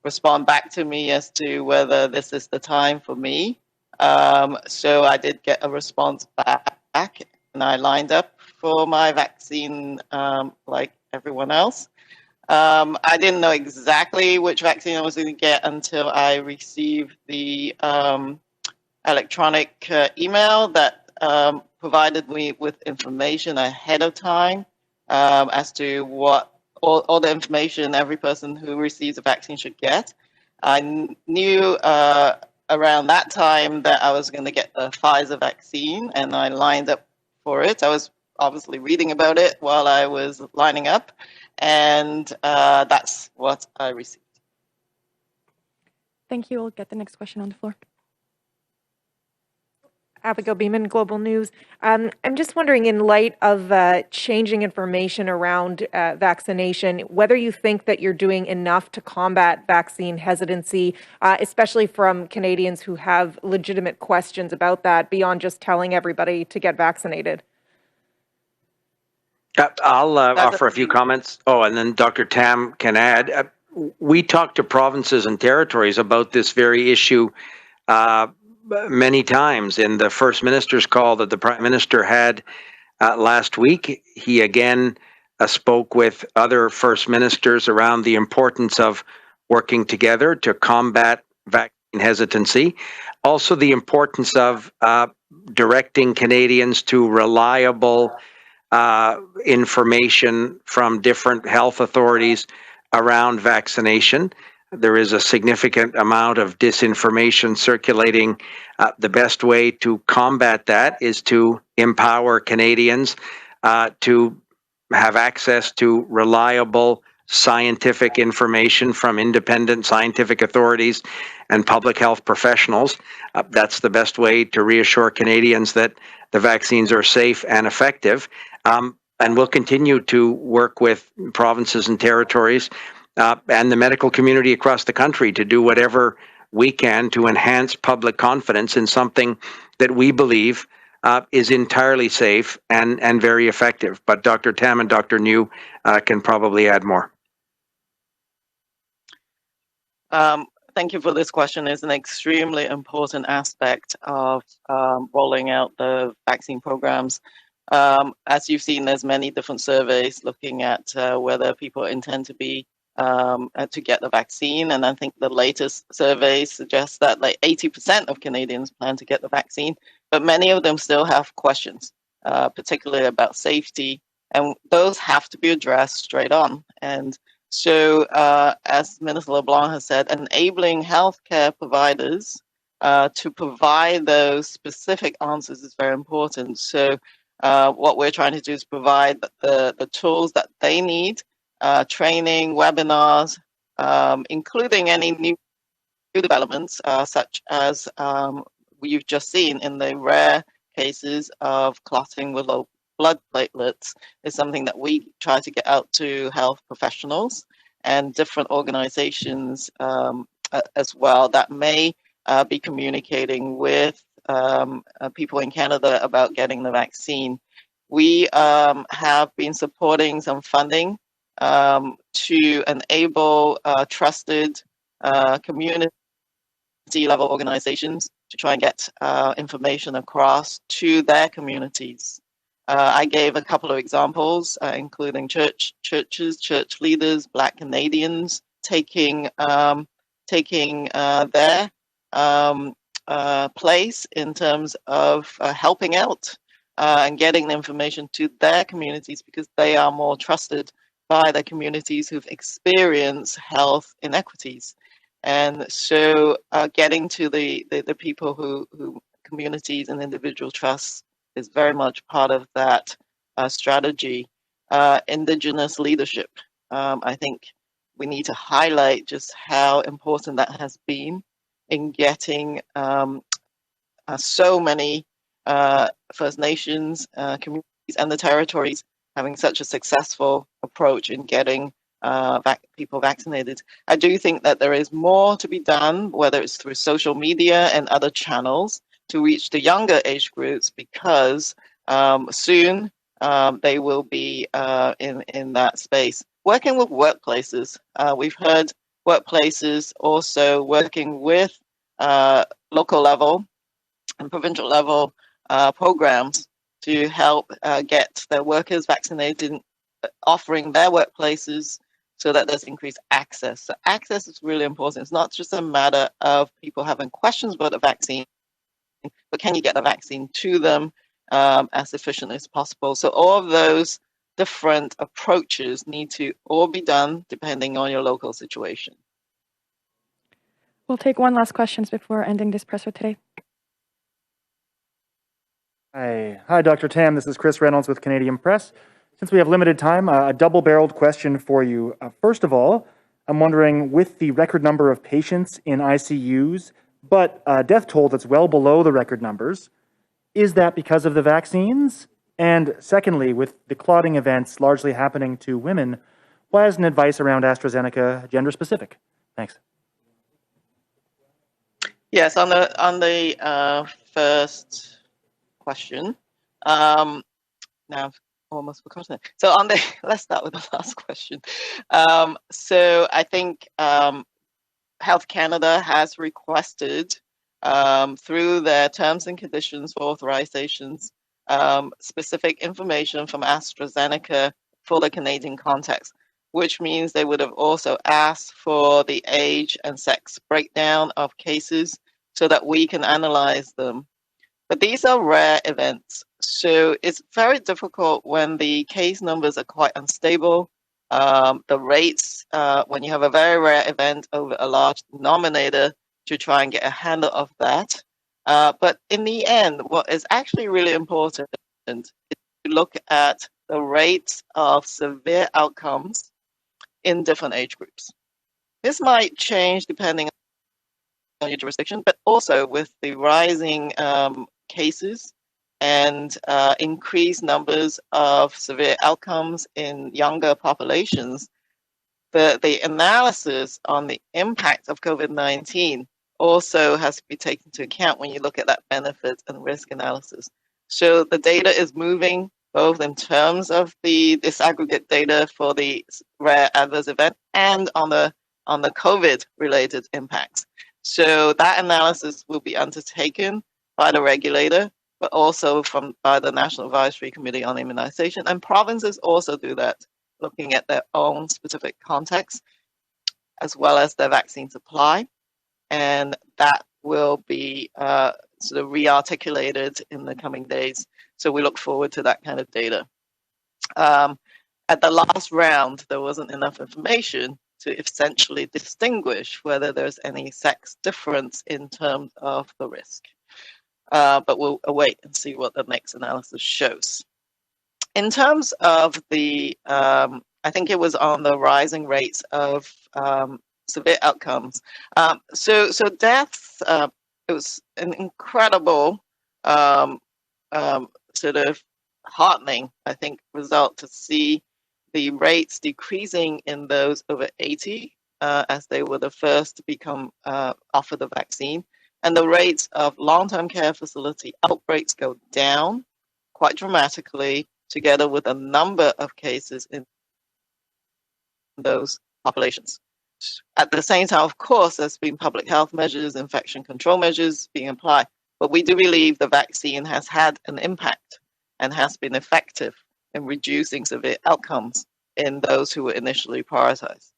respond back to me as to whether this is the time for me. So I did get a response back, and I lined up for my vaccine like everyone else. I didn't know exactly which vaccine I was going to get until I received the electronic email that provided me with information ahead of time as to what all the information every person who receives a vaccine should get. I knew around that time that I was going to get the Pfizer vaccine, and I lined up for it. I was obviously reading about it while I was lining up, and that's what I received. Thank you. We'll get the next question on the floor. Abigail Beeman, Global News. I'm just wondering, in light of changing information around vaccination, whether you think that you're doing enough to combat vaccine hesitancy, especially from Canadians who have legitimate questions about that, beyond just telling everybody to get vaccinated. I'll offer a few comments. Oh, and then Dr. Tam can add. We talked to provinces and territories about this very issue many times. In the First Minister's call that the Prime Minister had last week, he again spoke with other First Ministers around the importance of working together to combat vaccine hesitancy. Also, the importance of directing Canadians to reliable information from different health authorities around vaccination. There is a significant amount of disinformation circulating. The best way to combat that is to empower Canadians to have access to reliable scientific information from independent scientific authorities and public health professionals. That's the best way to reassure Canadians that the vaccines are safe and effective. And we'll continue to work with provinces and territories and the medical community across the country to do whatever we can to enhance public confidence in something that we believe is entirely safe and very effective. But Dr. Tam and Dr. New can probably add more. Thank you for this question. It's an extremely important aspect of rolling out the vaccine programs. As you've seen, there's many different surveys looking at whether people intend to be to get the vaccine, and I think the latest surveys suggest that like 80% of Canadians plan to get the vaccine, but many of them still have questions, particularly about safety, and those have to be addressed straight on. And so, as Minister LeBlanc has said, enabling healthcare providers to provide those specific answers is very important. So, what we're trying to do is provide the tools that they need. Training, webinars, including any new developments, such as we've just seen in the rare cases of clotting with low blood platelets, is something that we try to get out to health professionals and different organizations as well that may be communicating with people in Canada about getting the vaccine. We have been supporting some funding to enable trusted community level organizations to try and get information across to their communities. I gave a couple of examples, including churches, church leaders, Black Canadians taking their place in terms of helping out and getting the information to their communities because they are more trusted by the communities who've experienced health inequities. And so getting to the people who communities and individual trusts is very much part of that strategy. Indigenous leadership. I think we need to highlight just how important that has been in getting so many First Nations communities and the territories having such a successful approach in getting people vaccinated. I do think that there is more to be done, whether it's through social media and other channels to reach the younger age groups, because soon they will be in that space. Working with workplaces, we've heard workplaces also working with local level and provincial level programs to help get their workers vaccinated, offering their workplaces so that there's increased access. So access is really important. It's not just a matter of people having questions about the vaccine, but can you get the vaccine to them as efficiently as possible? So all of those different approaches need to all be done depending on your local situation. We'll take one last question before ending this presser today. Hi, Dr. Tam. This is Chris Reynolds with Canadian Press. Since we have limited time, a double-barreled question for you. First of all, I'm wondering, with the record number of patients in ICUs, but death toll that's well below the record numbers, is that because of the vaccines? And secondly, with the clotting events largely happening to women, why isn't advice around AstraZeneca gender-specific? Thanks. Yes, on the first question. Now I've almost forgotten it. So let's start with the last question. So I think Health Canada has requested through their terms and conditions for authorizations specific information from AstraZeneca for the Canadian context, which means they would have also asked for the age and sex breakdown of cases so that we can analyze them. But these are rare events, so it's very difficult when the case numbers are quite unstable. The rates, when you have a very rare event over a large denominator, to try and get a handle of that. But in the end, what is actually really important is to look at the rates of severe outcomes in different age groups. This might change depending on your jurisdiction, but also with the rising cases and increased numbers of severe outcomes in younger populations, the analysis on the impact of COVID-19 also has to be taken into account when you look at that benefit and risk analysis. So the data is moving both in terms of the disaggregate data for the rare adverse event and on the COVID-related impacts. So that analysis will be undertaken by the regulator, but also by the National Advisory Committee on Immunization. And provinces also do that, looking at their own specific context, as well as their vaccine supply. And that will be sort of re-articulated in the coming days. So we look forward to that kind of data. At the last round, there wasn't enough information to essentially distinguish whether there's any sex difference in terms of the risk. But we'll await and see what the next analysis shows. In terms of the, I think it was on the rising rates of severe outcomes. So deaths, it was an incredible sort of heartening, I think, result to see the rates decreasing in those over 80 as they were the first to become offered the vaccine. And the rates of long-term care facility outbreaks go down quite dramatically, together with a number of cases in those populations. At the same time, of course, there's been public health measures, infection control measures being applied, but we do believe the vaccine has had an impact and has been effective in reducing severe outcomes in those who were initially prioritized.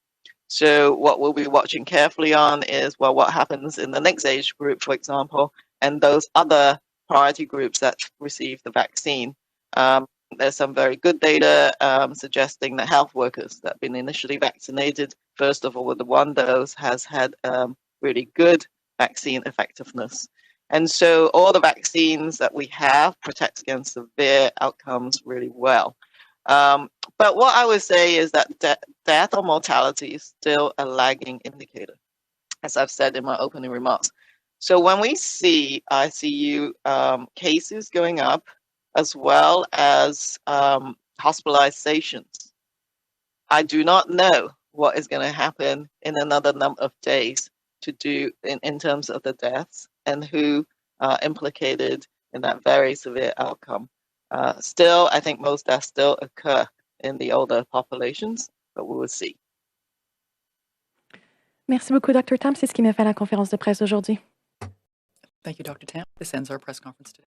So what we'll be watching carefully on is, well, what happens in the next age group, for example, and those other priority groups that receive the vaccine. There's some very good data suggesting that health workers that have been initially vaccinated, first of all with the one dose, has had really good vaccine effectiveness. And so all the vaccines that we have protect against severe outcomes really well. But what I would say is that death or mortality is still a lagging indicator, as I've said in my opening remarks. So when we see ICU cases going up, as well as hospitalizations, I do not know what is going to happen in another number of days to do in terms of the deaths and who are implicated in that very severe outcome. Still, I think most deaths still occur in the older populations, but we will see. Merci beaucoup, Dr. Tam. C'est ce qui met fin à la conférence de presse d'aujourd'hui. Thank you, Dr. Tam. This ends our press conference today.